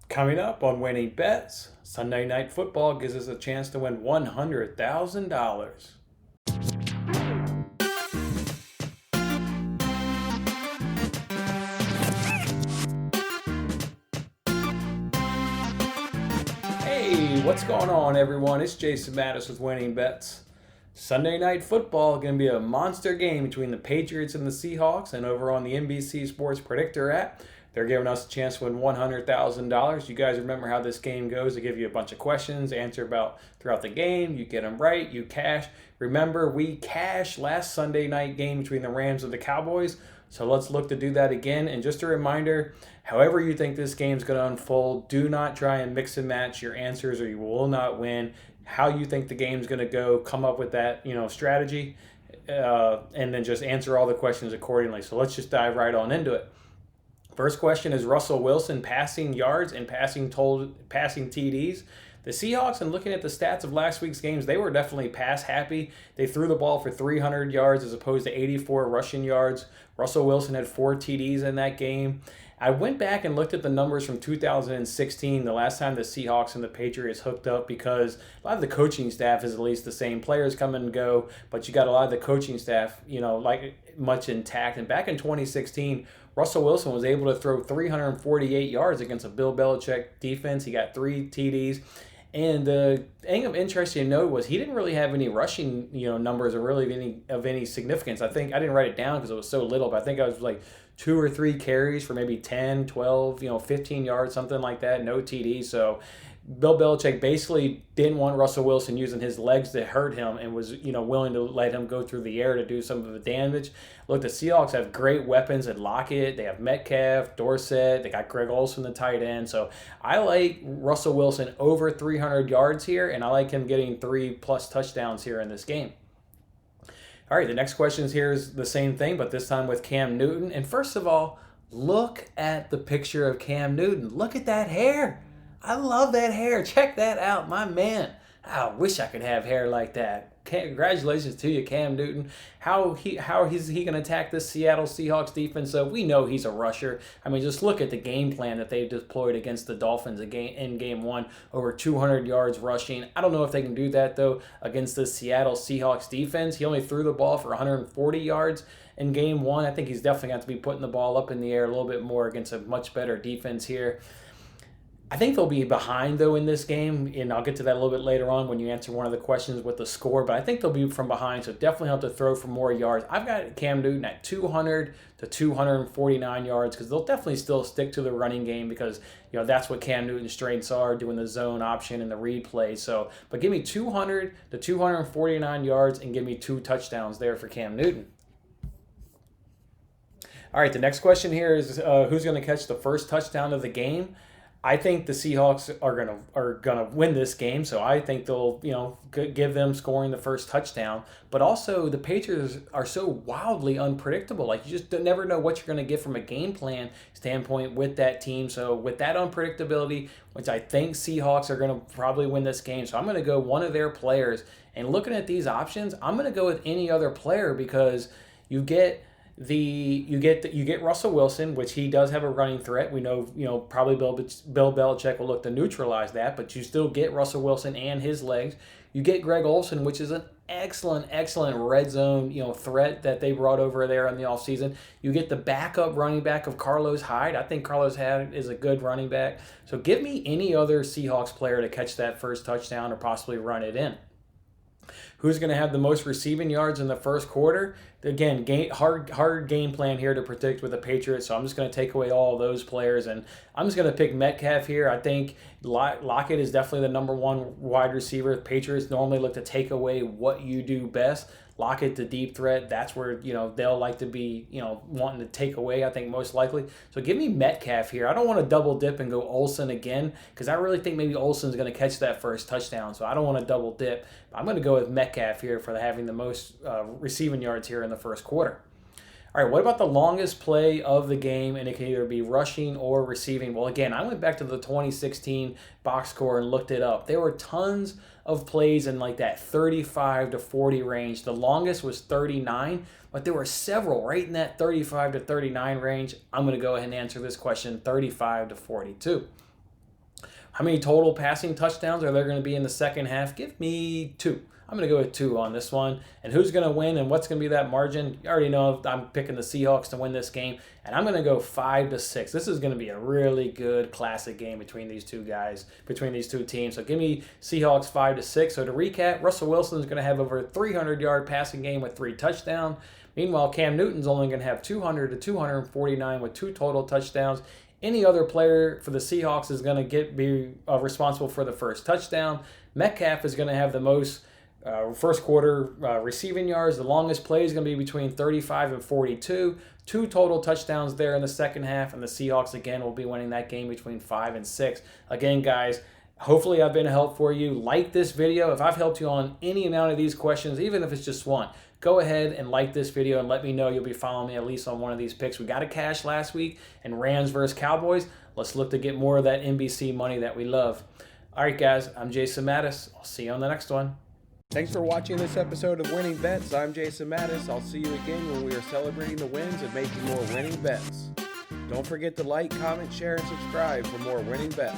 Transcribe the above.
Coming up on Winning Bets, Sunday Night Football gives us a chance to win $100,000. Hey, what's going on, everyone? It's Jason Mattis with Winning Bets. Sunday Night Football going to be a monster game between the Patriots and the Seahawks, and over on the NBC Sports Predictor app, they're giving us a chance to win $100,000. You guys remember how this game goes. They give you a bunch of questions, answer about throughout the game. You get them right, you cash. Remember, we cashed last Sunday night game between the Rams and the Cowboys. So let's look to do that again. And just a reminder, however you think this game's going to unfold, do not try and mix and match your answers or you will not win. How you think the game's going to go, come up with that, strategy, and then just answer all the questions accordingly. So let's just dive right on into it. First question is Russell Wilson passing yards and passing TDs. The Seahawks, and looking at the stats of last week's games, they were definitely pass happy. They threw the ball for 300 yards as opposed to 84 rushing yards. Russell Wilson had 4 TDs in that game. I went back and looked at the numbers from 2016, the last time the Seahawks and the Patriots hooked up, because a lot of the coaching staff is at least the same. Players come and go, but you got a lot of the coaching staff, like much intact. And back in 2016, Russell Wilson was able to throw 348 yards against a Bill Belichick defense. He got 3 TDs. And the thing of interesting to note was he didn't really have any rushing, numbers or really of any significance. I think I didn't write it down because it was so little, but I think I was like 2 or 3 carries for maybe 10, 12, 15 yards, something like that. No TD. So Bill Belichick basically didn't want Russell Wilson using his legs to hurt him and was, willing to let him go through the air to do some of the damage. Look, the Seahawks have great weapons at Lockett. They have Metcalf, Dorsett. They got Greg Olsen, the tight end. So I like Russell Wilson over 300 yards here, and I like him getting 3+ touchdowns here in this game. All right, the next question here is the same thing, but this time with Cam Newton. And first of all, look at the picture of Cam Newton. Look at that hair. I love that hair. Check that out, my man. I wish I could have hair like that. Congratulations to you, Cam Newton. How is he going to attack this Seattle Seahawks defense? So we know he's a rusher. I mean, just look at the game plan that they deployed against the Dolphins in game 1, over 200 yards rushing. I don't know if they can do that, though, against the Seattle Seahawks defense. He only threw the ball for 140 yards in game 1. I think he's definitely got to be putting the ball up in the air a little bit more against a much better defense here. I think they'll be behind, though, in this game, and I'll get to that a little bit later on when you answer one of the questions with the score, but I think they'll be from behind, so definitely have to throw for more yards. I've got Cam Newton at 200 to 249 yards because they'll definitely still stick to the running game because, that's what Cam Newton's strengths are, doing the zone option and the read play. So, but give me 200 to 249 yards and give me 2 touchdowns there for Cam Newton. All right, the next question here is who's going to catch the first touchdown of the game? I think the Seahawks are gonna win this game, so I think they'll give them scoring the first touchdown. But also the Patriots are so wildly unpredictable. Like you just never know what you're gonna get from a game plan standpoint with that team. So with that unpredictability, which I think Seahawks are gonna probably win this game, so I'm gonna go one of their players. And looking at these options, I'm gonna go with any other player because you get Russell Wilson, which he does have a running threat. We know, probably Bill Belichick will look to neutralize that, but you still get Russell Wilson and his legs. You get Greg Olsen, which is an excellent red zone, threat that they brought over there in the offseason. You get the backup running back of Carlos Hyde. I think Carlos Hyde is a good running back. So give me any other Seahawks player to catch that first touchdown or possibly run it in. Who's going to have the most receiving yards in the first quarter? Again, hard game plan here to predict with the Patriots, so I'm just going to take away all of those players, and I'm just going to pick Metcalf here. I think Lockett is definitely the number 1 wide receiver. The Patriots normally look to take away what you do best. Lockett, the deep threat, that's where, they'll like to be, wanting to take away, I think, most likely. So give me Metcalf here. I don't want to double dip and go Olsen again because I really think maybe Olsen's going to catch that first touchdown. So I don't want to double dip. I'm going to go with Metcalf here for having the most receiving yards here in the first quarter. All right, what about the longest play of the game? And it can either be rushing or receiving. Well, again, I went back to the 2016 box score and looked it up. There were tons of plays in like that 35 to 40 range. The longest was 39, but there were several right in that 35 to 39 range. I'm going to go ahead and answer this question 35 to 42. How many total passing touchdowns are there going to be in the second half? Give me 2. I'm going to go with 2 on this one. And who's going to win and what's going to be that margin? You already know I'm picking the Seahawks to win this game. And I'm going to go 5-6. This is going to be a really good classic game between these two guys, between these two teams. So give me Seahawks 5-6. So to recap, Russell Wilson is going to have over a 300-yard passing game with 3 touchdowns. Meanwhile, Cam Newton's only going to have 200 to 249 with 2 total touchdowns. Any other player for the Seahawks is going to be responsible for the first touchdown. Metcalf is going to have the most first quarter receiving yards. The longest play is going to be between 35 and 42. 2 total touchdowns there in the second half, and the Seahawks again will be winning that game between 5 and 6. Again, guys, hopefully I've been a help for you. Like this video. If I've helped you on any amount of these questions, even if it's just one, go ahead and like this video and let me know you'll be following me at least on one of these picks. We got a cash last week in Rams versus Cowboys. Let's look to get more of that NBC money that we love. All right, guys, I'm Jason Mattis. I'll see you on the next one. Thanks for watching this episode of Winning Bets. I'm Jason Mattis. I'll see you again when we are celebrating the wins and making more winning bets. Don't forget to like, comment, share, and subscribe for more winning bets.